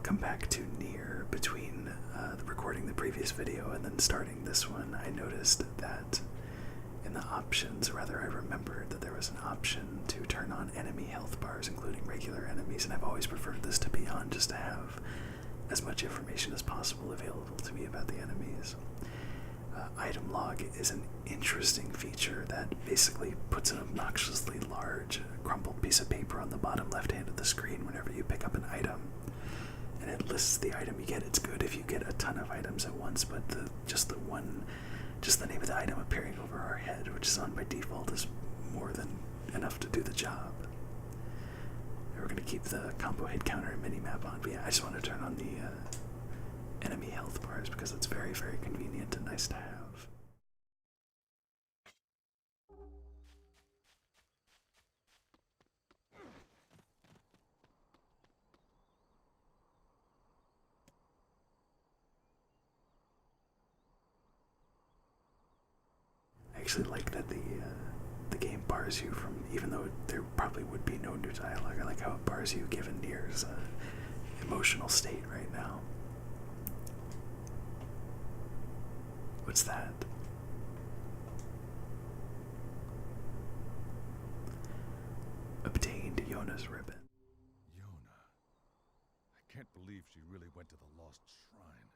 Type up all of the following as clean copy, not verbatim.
welcome back to Nier. Between recording the previous video and then starting this one, I noticed that in the options, or rather I remembered that there was an option to turn on enemy health bars, including regular enemies, and I've always preferred this to be on just to have as much information as possible available to me about the enemies. Item log is an interesting feature that basically puts an obnoxiously large crumpled piece of paper on the bottom left hand of the screen whenever you pick up an item, and it lists the item you get. It's good if you get a ton of items at once, but just the name of the item appearing over our head, which is on by default, is more than enough to do the job. We're going to keep the combo hit counter and minimap on, but yeah, I just want to turn on the enemy health bars because it's very, very convenient and nice to have. I actually like that the game bars you from, even though there probably would be no new dialogue, I like how it bars you given Nier's emotional state right now. What's that? Obtained Yona's ribbon. Yona. I can't believe she really went to the lost shrine.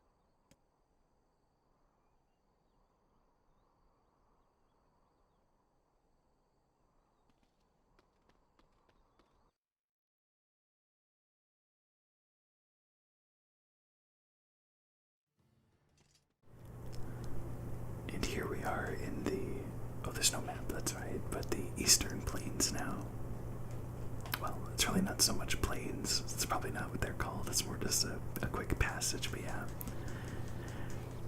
And here we are in the, oh, there's no map, that's right, but the Eastern Plains now. Well, it's really not so much plains, it's probably not what they're called, it's more just a quick passage, but yeah.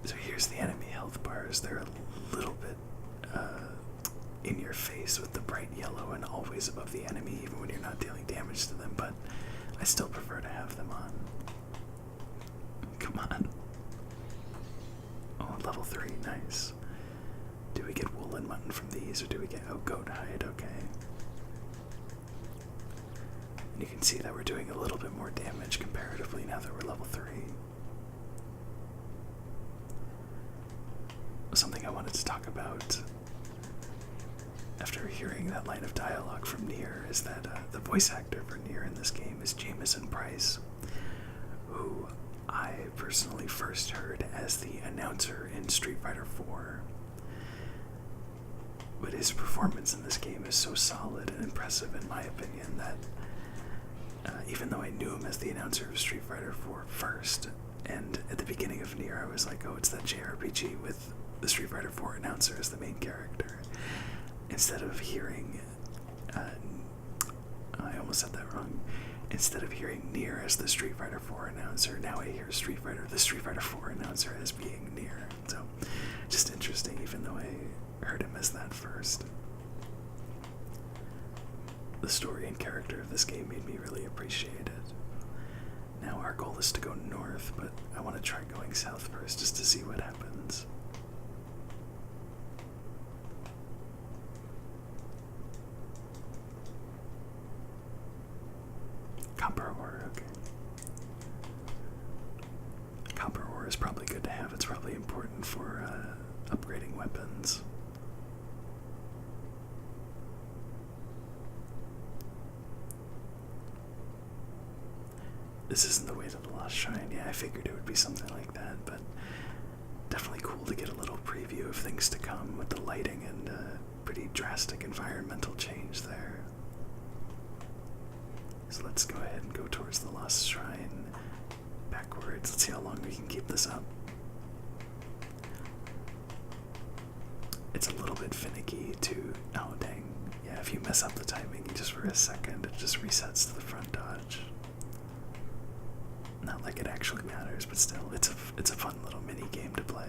So here's the enemy health bars. They're a little bit in your face with the bright yellow and always above the enemy, even when you're not dealing damage to them, but I still prefer to have them on. Come on. Oh, level 3, nice. Do we get wool and mutton from these, or do we get, oh, goat hide, okay. And you can see that we're doing a little bit more damage comparatively now that we're level 3. Something I wanted to talk about after hearing that line of dialogue from Nier is that the voice actor for Nier in this game is Jamison Price, who I personally first heard as the announcer in Street Fighter 4. But his performance in this game is so solid and impressive in my opinion that even though I knew him as the announcer of Street Fighter 4 first, and at the beginning of Nier I was like, oh, it's that JRPG with the Street Fighter 4 announcer as the main character. Instead of hearing, I almost said that wrong. Instead of hearing Nier as the Street Fighter 4 announcer, now I hear the Street Fighter 4 announcer as being Nier. So, just interesting, even though I heard him as that first. The story and character of this game made me really appreciate it. Now our goal is to go north, but I want to try going south first just to see what happens. Copper ore, okay. Copper ore is probably good to have. It's probably important for upgrading weapons. This isn't the way to the Lost Shrine. Yeah, I figured it would be something like that, but definitely cool to get a little preview of things to come with the lighting and pretty drastic environmental change there. So let's go ahead and go towards the Lost Shrine backwards. Let's see how long we can keep this up. It's a little bit finicky to, oh dang, yeah, if you mess up the timing just for a second, it just resets to the front dodge. Not like it actually matters, but still, it's a fun little mini game to play.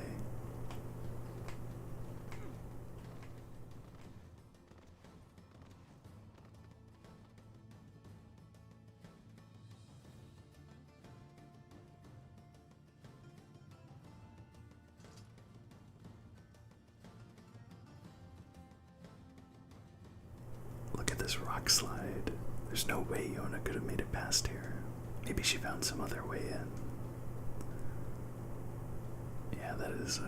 Look at this rock slide. There's no way Yona could have made it past here. Maybe she found some other way in. Yeah, that is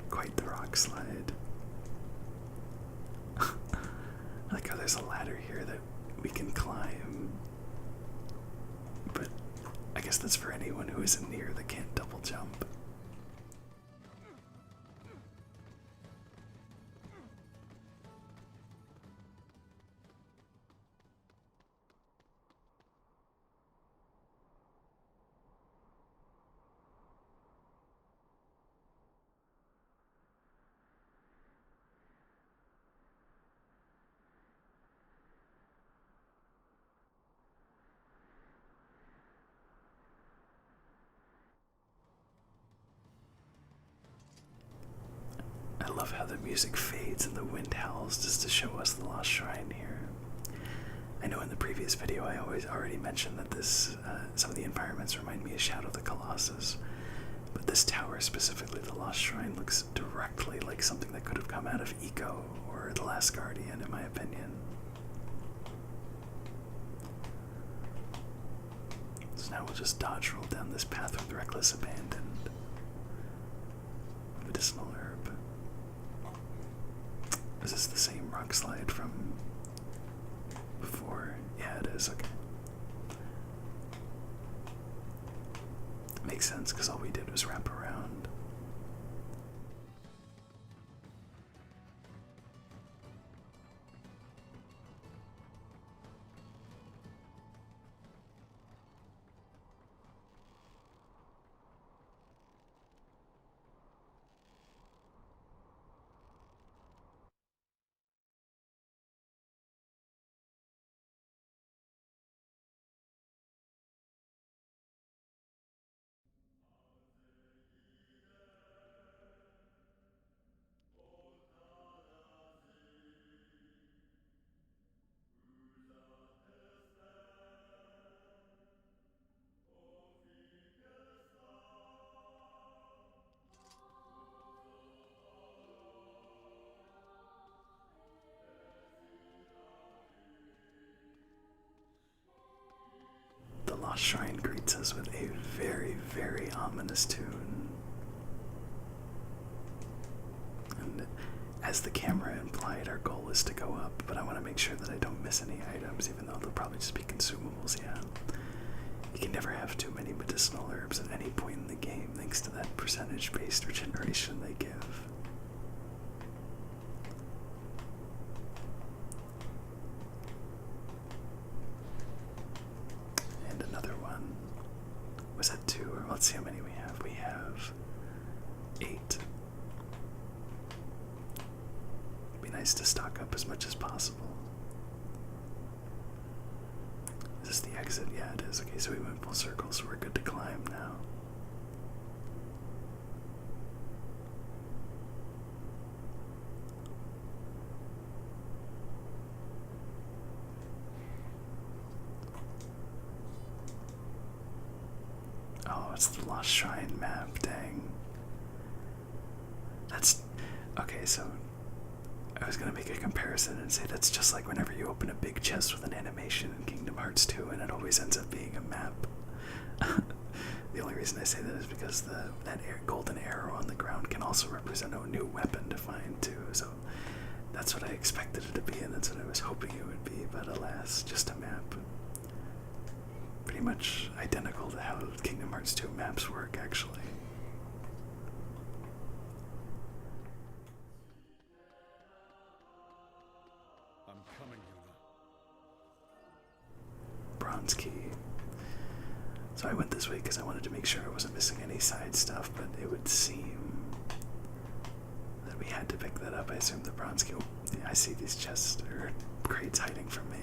quite the rock slide. I like how there's a ladder here that we can climb. But I guess that's for anyone who isn't near that can't double jump. I love how the music fades and the wind howls just to show us the lost shrine here. I know in the previous video I already mentioned that some of the environments remind me of Shadow of the Colossus, but this tower, specifically the lost shrine, looks directly like something that could have come out of Eco or The Last Guardian, in my opinion. So now we'll just dodge roll down this path with reckless abandon. Medicinal herb. Is this the same rock slide from before? Yeah, it is. Okay. Makes sense because all we did was wrap around. The Lost Shrine greets us with a very, very ominous tune. And as the camera implied, our goal is to go up, but I want to make sure that I don't miss any items, even though they'll probably just be consumables, yeah. You can never have too many medicinal herbs at any point in the game, thanks to that percentage-based regeneration they give. And another one. Was that 2? Or let's see how many we have. We have 8. It'd be nice to stock up as much as possible. Is this the exit? Yeah, it is. Okay, so we went full circle, so we're good to climb now. Oh, it's the Lost Shrine map, dang. That's... Okay, so I was gonna make a comparison and say that's just like whenever you open a big chest with an animation in Kingdom Hearts 2 and it always ends up being a map. The only reason I say that is because that golden arrow on the ground can also represent a new weapon to find too, so that's what I expected it to be and that's what I was hoping it would be, but alas, just a map. Pretty much identical to how Kingdom Hearts 2 maps work, actually. I'm coming, Yuna. Bronze key. So I went this way because I wanted to make sure I wasn't missing any side stuff, but it would seem that we had to pick that up. I assume the bronze key. Oh, yeah, I see these chests or crates hiding from me.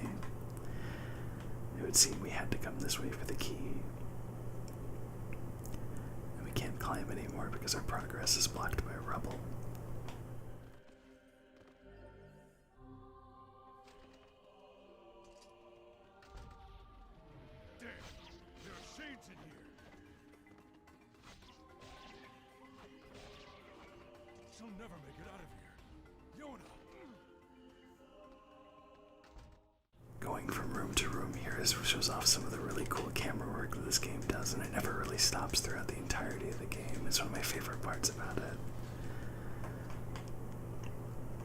It would seem we had to come this way for the key. And we can't climb anymore because our progress is blocked by rubble. Damn! There are shades in here! She'll never make it out of here. Yuna! going from room to room here shows off some of the really cool camera work that this game does, and it never really stops throughout the entirety of the game. It's one of my favorite parts about it.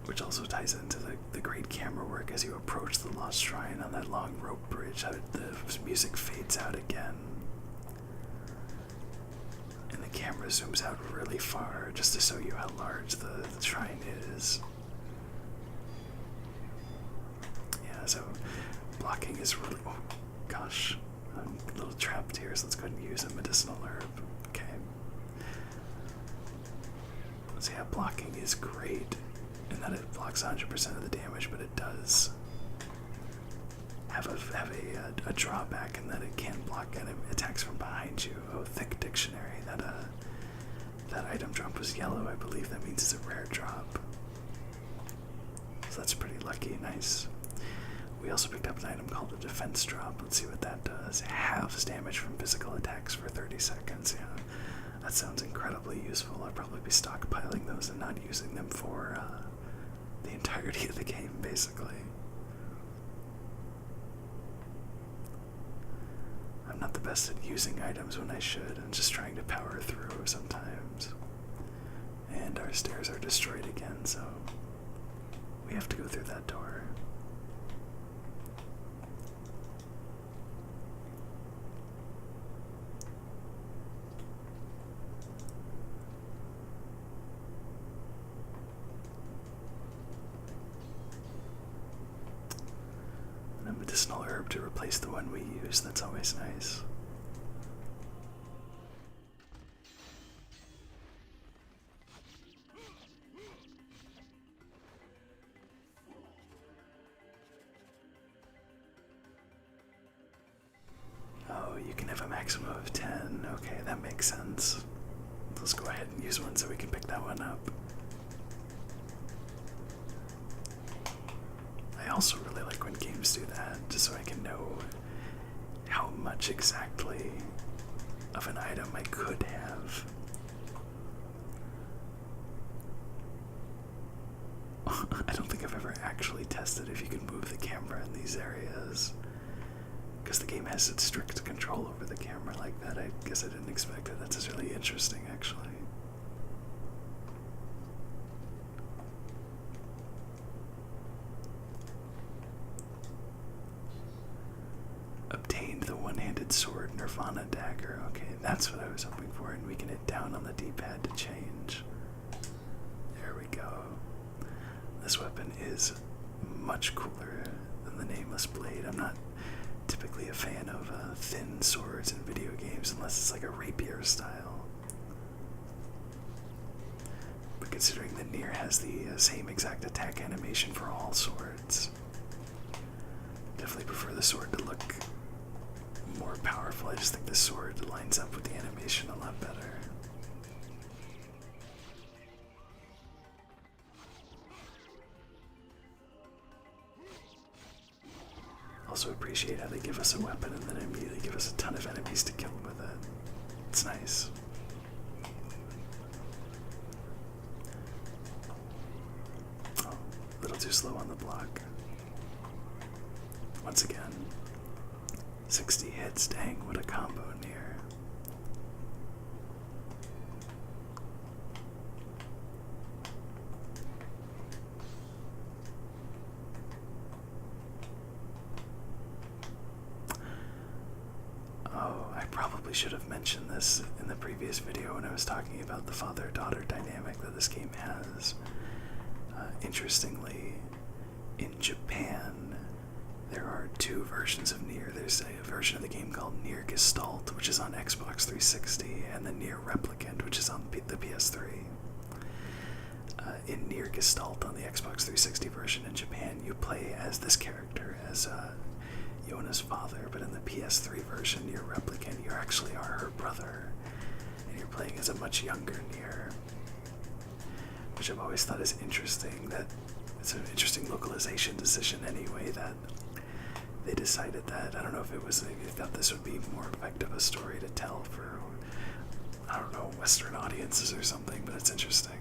Which also ties into the great camera work as you approach the Lost Shrine on that long rope bridge, how the music fades out again. And the camera zooms out really far just to show you how large the shrine is. Yeah, so blocking is really... Oh, gosh. I'm a little trapped here, so let's go ahead and use a medicinal herb. Okay. So yeah, blocking is great in that it blocks 100% of the damage, but it does have a drawback in that it can block enemy attacks from behind you. Oh, thick dictionary. That item drop was yellow, I believe. That means it's a rare drop. So that's pretty lucky. Nice. We also picked up an item called a defense drop. Let's see what that does. Halves damage from physical attacks for 30 seconds. Yeah, that sounds incredibly useful. I'll probably be stockpiling those and not using them for the entirety of the game, basically. I'm not the best at using items when I should. I'm just trying to power through sometimes. And our stairs are destroyed again, so we have to go through that door. And a medicinal herb to replace the one we use. That's always nice. Oh, you can have a maximum of 10. Okay, that makes sense. Let's go ahead and use one so we can pick that one up. I also really like when games do that, just so I can know how much exactly of an item I could have. I don't think I've ever actually tested if you can move the camera in these areas, because the game has such strict control over the camera like that. I guess I didn't expect it. That's just really interesting, actually. Obtained the one-handed sword Nirvana dagger. Okay, that's what I was hoping for, and we can hit down on the D-pad to change. There we go. This weapon is much cooler than the Nameless Blade. I'm not typically a fan of thin swords in video games unless it's like a rapier style. But considering that Nier has the same exact attack animation for all swords, definitely prefer the sword to look more powerful. I just think the sword lines up with the animation a lot better. Also appreciate how they give us a weapon and then immediately give us a ton of enemies to kill with it. It's nice. Oh, a little too slow on the block. Once again, 60 hits. Dang, what a combo, Nier. Oh, I probably should have mentioned this in the previous video when I was talking about the father-daughter dynamic that this game has. Interestingly, in Japan, there are two versions of Nier. There's a version of the game called Nier Gestalt, which is on Xbox 360, and the Nier Replicant, which is on the PS3. In Nier Gestalt on the Xbox 360 version in Japan, you play as this character, as Yona's father, but in the PS3 version, Nier Replicant, you actually are her brother, and you're playing as a much younger Nier, which I've always thought is interesting. That it's an interesting localization decision anyway, that they decided that. I don't know if it was, they thought this would be more effective a story to tell for, I don't know, Western audiences or something, but it's interesting.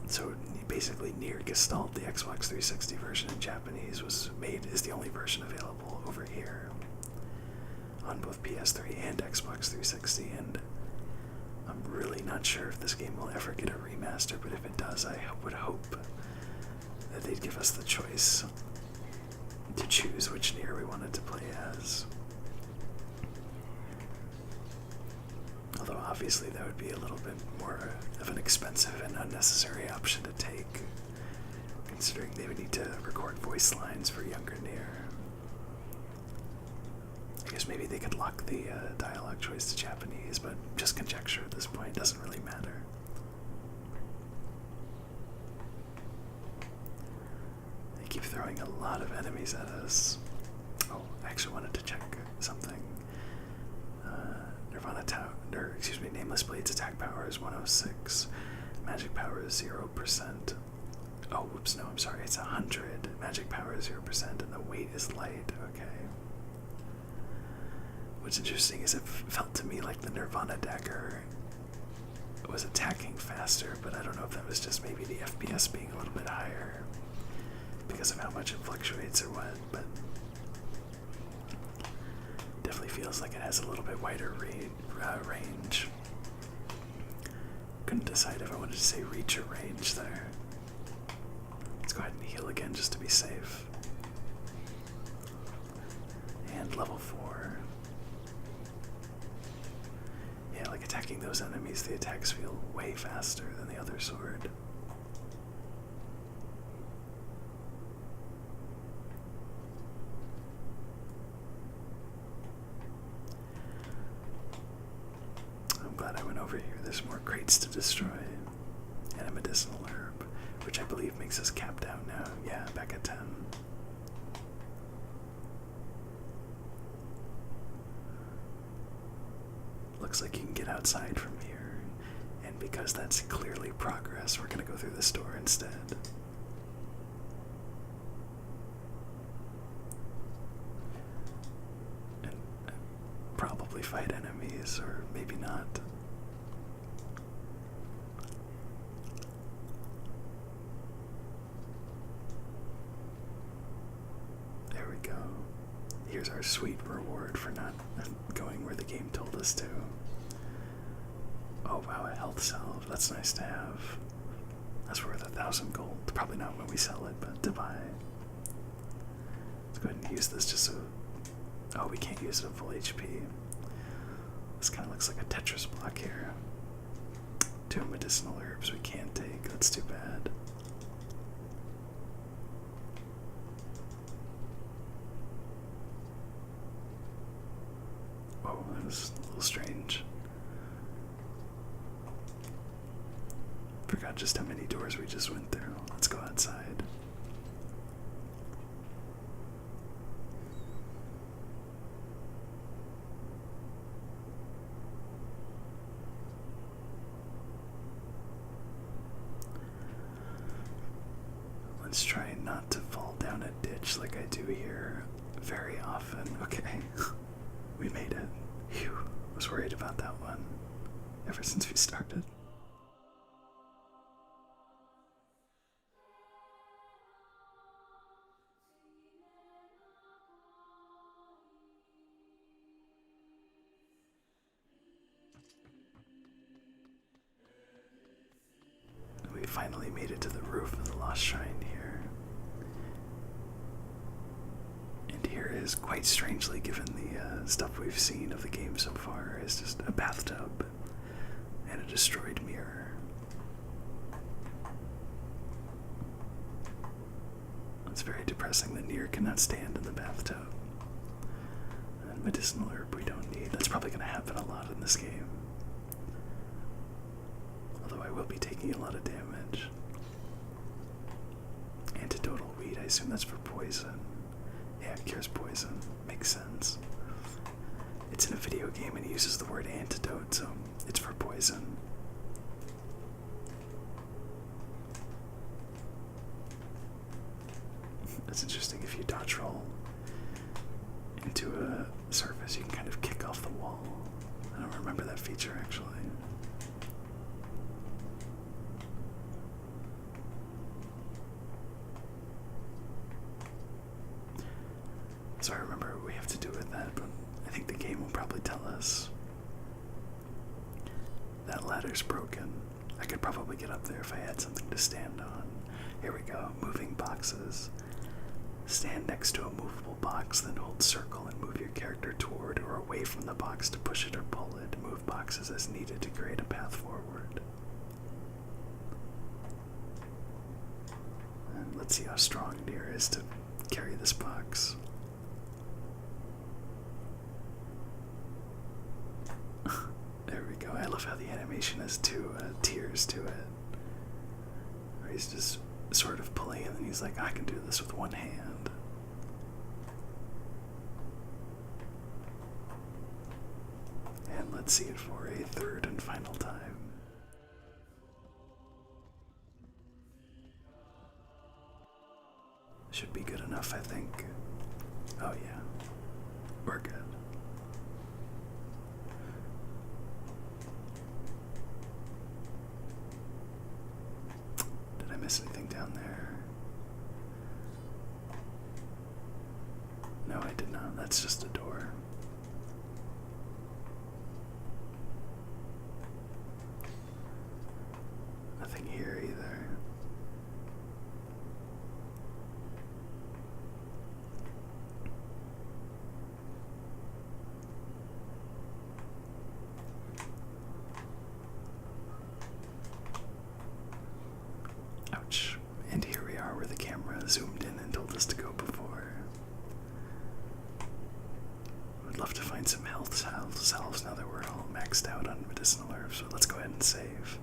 So basically Nier Gestalt, the Xbox 360 version in Japanese, is the only version available over here on both PS3 and Xbox 360, and I'm really not sure if this game will ever get a remaster, but if it does, I would hope that they'd give us the choice to choose which Nier we wanted to play as. Although obviously that would be a little bit more of an expensive and unnecessary option to take, considering they would need to record voice lines for younger Nier. I guess maybe they could lock the dialogue choice to Japanese, but just conjecture at this point, doesn't really matter. They keep throwing a lot of enemies at us. Oh, I actually wanted to check something. Nameless Blade's attack power is 106. Magic power is 0%. Oh, whoops, no, I'm sorry, it's 100. Magic power is 0%, and the weight is light, okay. What's interesting is it felt to me like the Nirvana dagger was attacking faster, but I don't know if that was just maybe the FPS being a little bit higher because of how much it fluctuates or what, but definitely feels like it has a little bit wider range. Couldn't decide if I wanted to say reach or range there. Let's go ahead and heal again just to be safe. And level 4. Yeah, like attacking those enemies, the attacks feel way faster than the other sword. I'm glad I went over here. There's more crates to destroy. And a medicinal herb, which I believe makes us capped out now. Yeah, back at 10. Looks like you can get outside from here, and because that's clearly progress, we're gonna go through this door instead. And probably fight enemies, or maybe not. There we go. Here's our sweet reward for not going where the game told us to. Oh wow, a health salve. That's nice to have. That's worth 1,000 gold. Probably not when we sell it, but to buy. Let's go ahead and use this just so... Oh, we can't use it at full HP. This kind of looks like a Tetris block here. 2 medicinal herbs we can't take. That's too bad. Oh, that was a little strange. Forgot just how many doors we just went through. Let's go outside. Let's try not to fall down a ditch like I do here very often. Okay, we made it. Phew, I was worried about that one ever since we started. We finally made it to the roof of the Lost Shrine here. And here is, quite strangely given the stuff we've seen of the game so far, is just a bathtub and a destroyed mirror. It's very depressing that Nier cannot stand in the bathtub. And medicinal herb we don't need. That's probably going to happen a lot in this game. Although I will be taking a lot of damage. Antidotal weed, I assume that's for poison. Yeah, it cures poison. Makes sense. It's in a video game and it uses the word antidote, so it's for poison. That's interesting. If you dodge roll into a surface, you can kind of kick off the wall. I don't remember that feature actually. think the game will probably tell us. That ladder's broken. I could probably get up there if I had something to stand on. Here we go, moving boxes. Stand next to a movable box, then hold circle and move your character toward or away from the box to push it or pull it. Move boxes as needed to create a path forward. And let's see how strong Nier is to carry this box. There we go. I love how the animation has two tiers to it. Where he's just sort of pulling and then he's like, I can do this with one hand. And let's see it for a third and final time. Should be good enough, I think. Oh yeah, we're good. Did I miss anything down there? No, I did not. That's just a door. Nothing here either. Ouch. And here we are where the camera zoomed in and told us to go before. Would love to find some health salves now that we're all maxed out on medicinal herbs, so let's go ahead and save.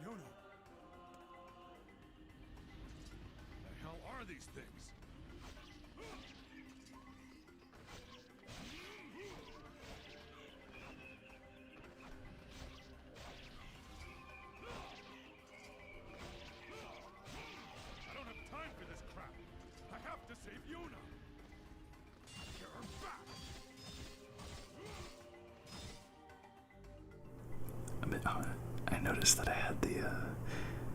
Yona! The hell are these things? I don't have time for this crap. I have to save Yona. Get her back. I noticed that I had the,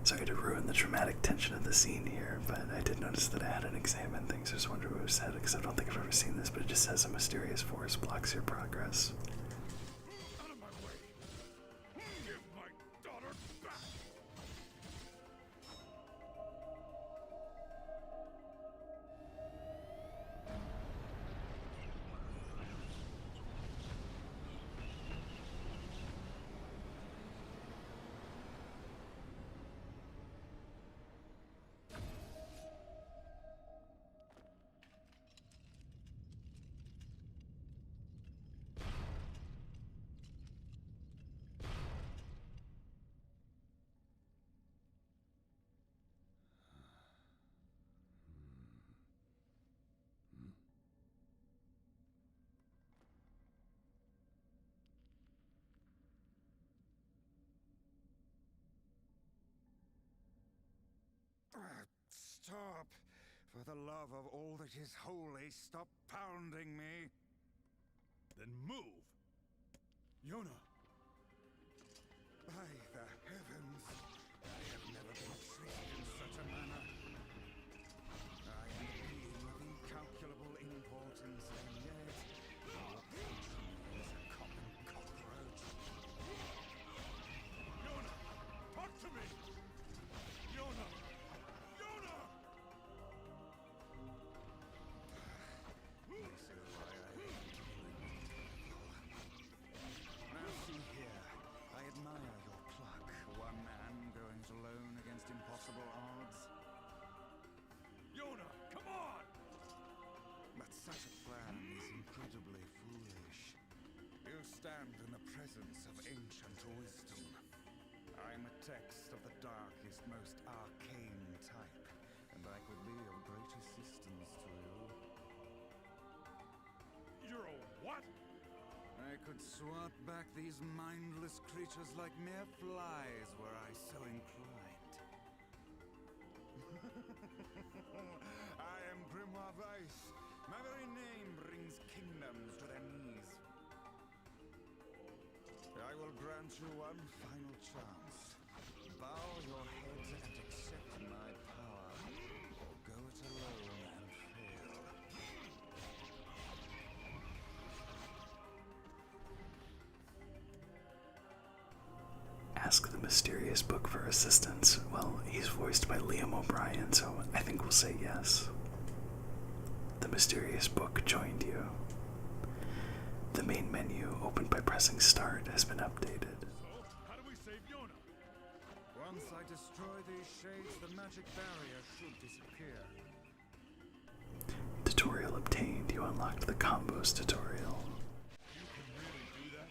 sorry to ruin the dramatic tension of the scene here, but I did notice that I hadn't examined things. I just wondered what was said, because I don't think I've ever seen this, but it just says a mysterious force blocks your progress. Out of my way. Give my daughter back. Stop! For the love of all that is holy, stop pounding me! Then move! Yona! By the heavens! I have never been treated in such a manner. I am a being of incalculable importance, and yet your patron is a common cockroach. Yona! Talk to me! Yona! Yona! This is why I hate killing people. Now see here, I admire your pluck. One man going alone against impossible odds. Yona, come on! But such a plan is incredibly foolish. You stand in the presence of ancient wisdom. I'm a text of the darkest, most arcane type, and I could be of great assistance to you. You're a what? I could swat back these mindless creatures like mere flies were I so inclined. grant you one final chance. Bow your heads and accept my power, or go it alone and fail. Ask the mysterious book for assistance. Well, he's voiced by Liam O'Brien, so I think we'll say yes. The mysterious book joined you. The main menu, opened by pressing start, has been updated. So, how do we save Yona? Once I destroy these shades, the magic barrier should disappear. Tutorial obtained. You unlocked the combos tutorial. You can really do that?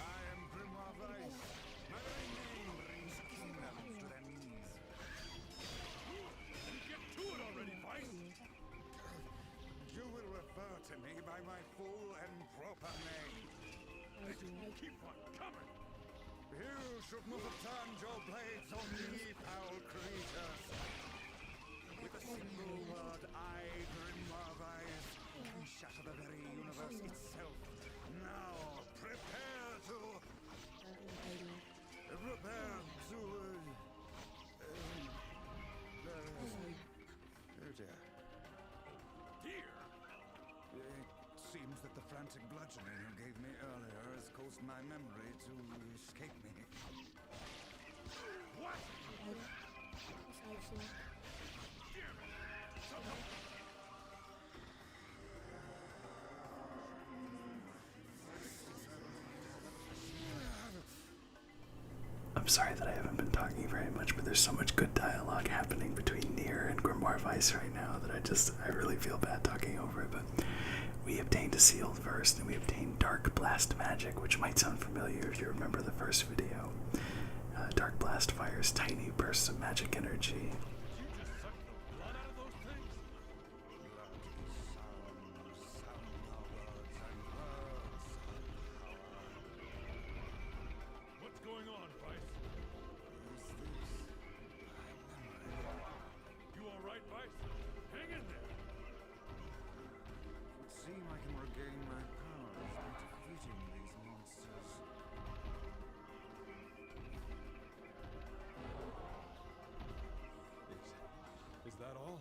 I am Grimoire Weiss. My very name brings kingdoms to their knees. Get to it already, Weiss! You will refer to me by my full and proper name. Keep on coming! You should not have turned your blades on me, foul creatures. With a single word, I, Grimoire Weiss, can shatter the very universe itself. Now, prepare to... Oh dear. Here! It seems that the frantic bludgeoning you gave me earlier has caused my memory to escape me. What? I'm sorry that I haven't been talking very much, but there's so much good dialogue happening between Nier and Grimoire Weiss right now that I really feel bad talking over it. But we obtained a sealed verse, and we obtained Dark Blast Magic, which might sound familiar if you remember the first video. Dark Blast fires tiny bursts of magic energy. You just sucked the blood out of those things? What's going on, Weiss? You alright, Weiss? Hang in there! It would seem I can regain my powers by defeating these monsters. Is that all?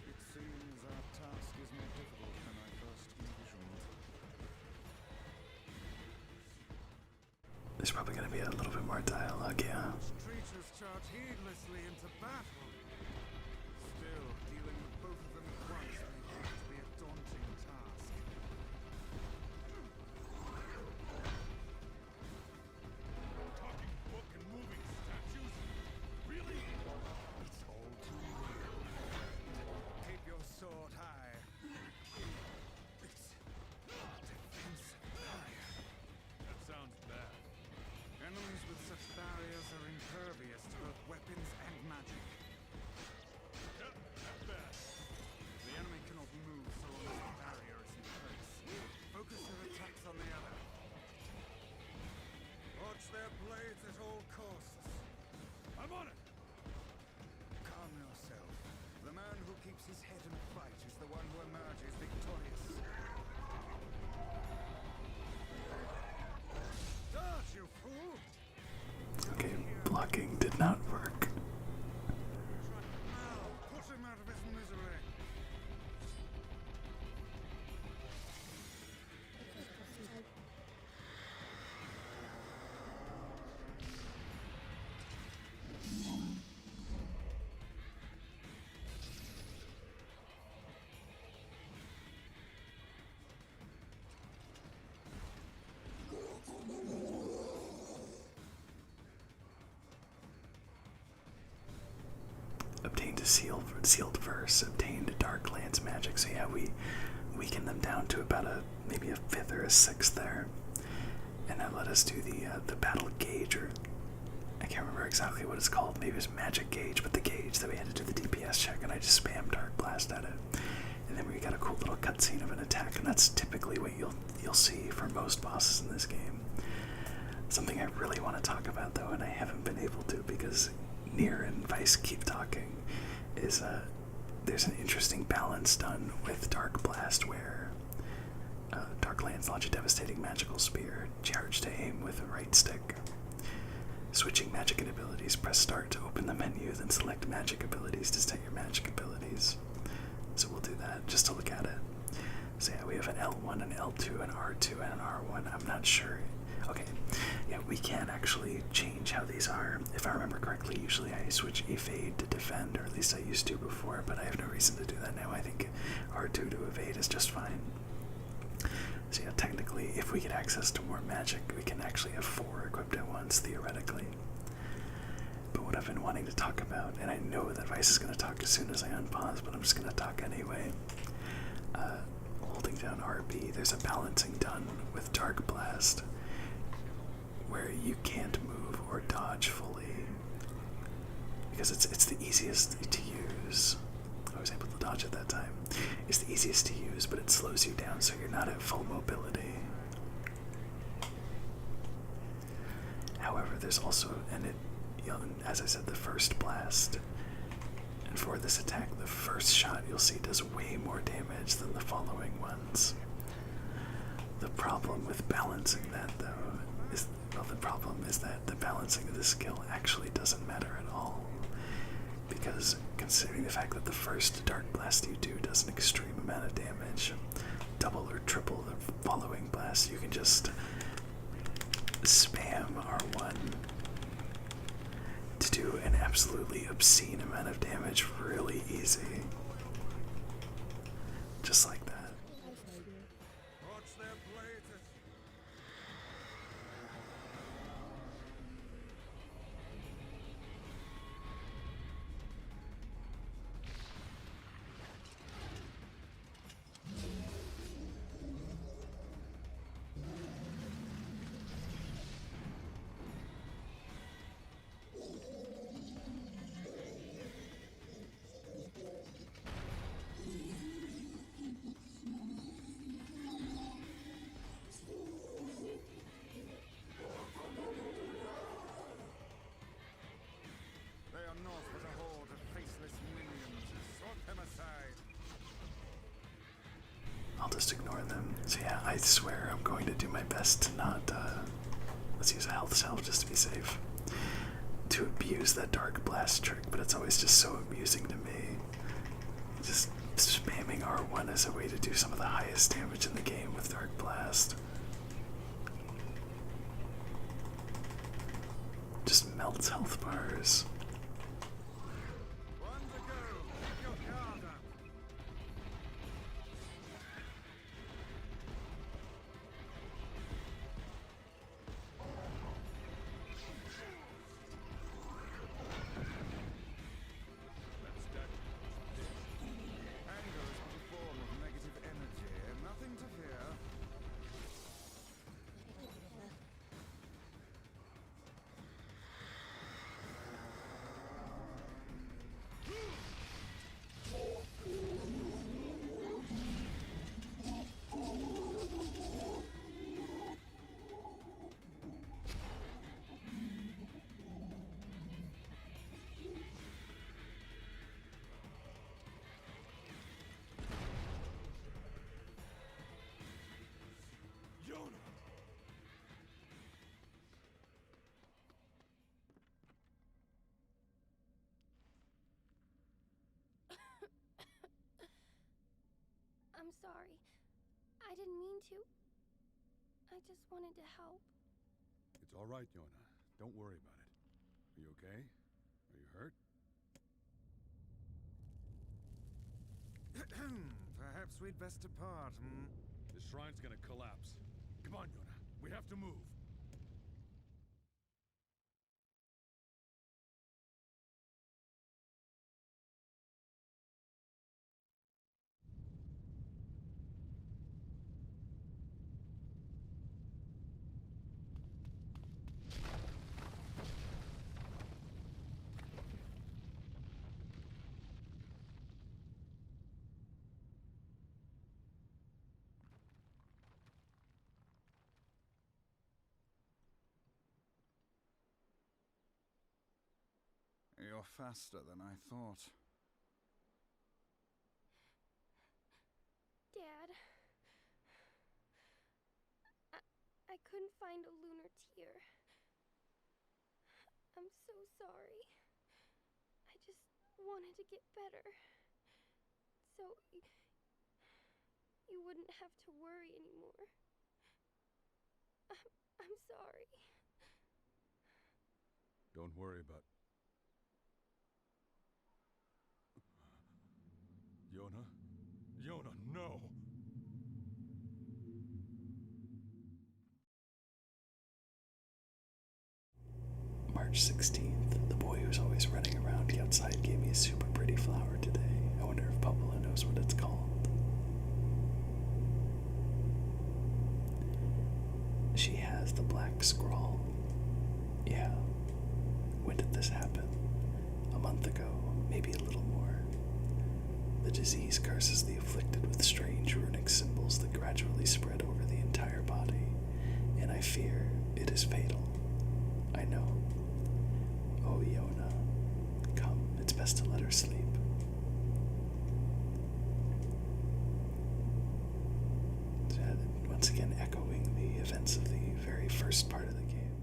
It seems our task is more difficult than I first envisioned. There's probably going to be a little bit more dialogue, yeah. Creatures charge heedlessly into battle. Still, dealing with both of them at once may prove to be a daunting task. Talking book and moving statues? Really? It's all too real. Keep your sword high. It's defensive barrier. That sounds bad. Enemies with such barriers are impervious to both weapons and magic. Yep, that's bad. The enemy cannot move so long as the barrier is in place. Focus your attacks on the other. Watch their blades at all costs. I'm on it! Calm yourself. The man who keeps his head in a fight is the one who emerges victorious. Dodge, you fool! Okay, blocking did not work. Now, put him out of his misery. Obtained a sealed verse, obtained Dark Lands magic. So yeah, we weakened them down to about maybe a fifth or a sixth there, and that let us do the battle gauge, or I can't remember exactly what it's called. Maybe it was magic gauge, but the gauge that we had to do the DPS check, and I just spammed Dark Blast at it. And then we got a cool little cutscene of an attack, and that's typically what you'll see for most bosses in this game. Something I really want to talk about though, and I haven't been able to because Nier and Weiss keep talking, is there's an interesting balance done with Dark Blast where Dark Lands launch a devastating magical spear, charge to aim with the right stick. Switching magic and abilities, press start to open the menu, then select magic abilities to set your magic abilities. So we'll do that just to look at it. So yeah, we have an L1, an L2, an R2, and an R1. I'm not sure. Okay, yeah, we can actually change how these are. If I remember correctly, usually I switch evade to defend, or at least I used to before, but I have no reason to do that now. I think R2 to evade is just fine. So yeah, technically, if we get access to more magic, we can actually have 4 equipped at once, theoretically. But what I've been wanting to talk about, and I know that Weiss is going to talk as soon as I unpause, but I'm just going to talk anyway. Holding down RB, there's a balancing done with Dark Blast, where you can't move or dodge fully, because it's the easiest to use. I was able to dodge at that time. It's the easiest to use, but it slows you down so you're not at full mobility. However, there's also, as I said, the first blast. And for this attack, the first shot you'll see does way more damage than the following ones. The problem with balancing that, though, is, well, the problem is that the balancing of the skill actually doesn't matter at all. Because considering the fact that the first Dark Blast you do does an extreme amount of damage, double or triple the following blast, you can just spam R1 to do an absolutely obscene amount of damage really easy. Just like that. Watch their blades. They are naught but a horde of faceless minions. Sort them aside. I'll just ignore them. So yeah, I swear I'm going to do my best to not, let's use a health salve just to be safe, to abuse that Dark Blast trick, but it's always just so amusing to me. Just spamming R1 as a way to do some of the highest damage in the game with Dark Blast. Just melts health bars. One to go. Get your guard up. Anger is but a form of negative energy. Nothing to fear. Yona! I'm sorry. I didn't mean to. I just wanted to help. It's all right, Yona. Don't worry about it. Are you okay? Are you hurt? Perhaps we'd best depart, hmm? The shrine's gonna collapse. Come on, Yona. We have to move. far faster than I thought. Dad. I couldn't find a lunar tear. I'm so sorry. I just wanted to get better. So you wouldn't have to worry anymore. I'm sorry. Don't worry about... Yona? Yona, no! March 16th. The boy who's always running around the outside gave me a super pretty flower today. I wonder if Paula knows what it's called. She has the black scrawl. Yeah. When did this happen? A month ago, maybe a little more. The disease curses the afflicted with strange runic symbols that gradually spread over the entire body, and I fear it is fatal. I know. Oh, Yona, come, it's best to let her sleep. Once again echoing the events of the very first part of the game.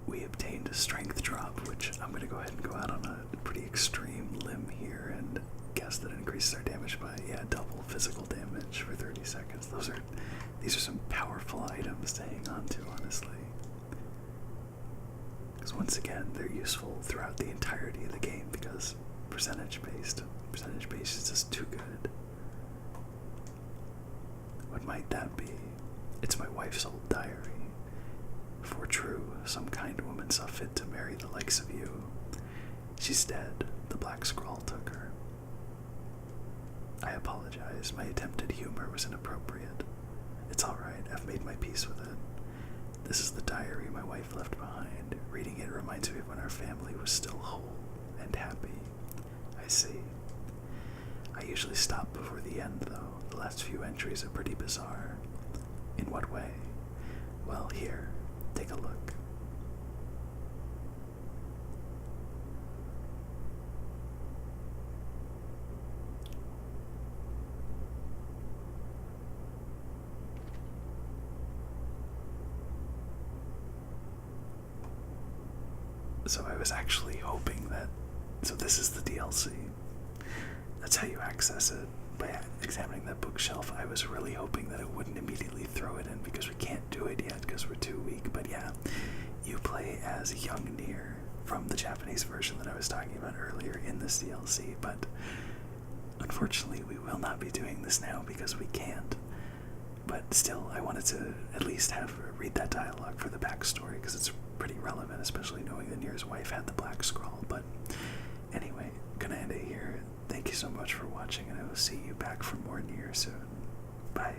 We obtained a strength drop, which I'm going to go ahead and go out on a pretty extreme limb here and guess that it increases our damage by, double physical damage for 30 seconds. These are some powerful items to hang on to, honestly. Because once again, they're useful throughout the entirety of the game because percentage-based is just too good. What might that be? It's my wife's old diary. For true, some kind woman saw fit to marry the likes of you. She's dead. The black scrawl took her. I apologize. My attempt at humor was inappropriate. It's alright. I've made my peace with it. This is the diary my wife left behind. Reading it reminds me of when our family was still whole and happy. I see. I usually stop before the end, though. The last few entries are pretty bizarre. In what way? Well, here. Take a look. So I was actually hoping that... So this is the DLC. That's how you access it. By examining that bookshelf, I was really hoping that it wouldn't immediately throw it in because we can't do it yet because we're too weak. But yeah, you play as young Nier from the Japanese version that I was talking about earlier in this DLC. But unfortunately, we will not be doing this now because we can't. But still, I wanted to at least have her read that dialogue for the backstory because it's pretty relevant, especially knowing that Nier's wife had the black scrawl. But anyway, gonna end it here. Thank you so much for watching, and I will see you back for more Nier soon. Bye.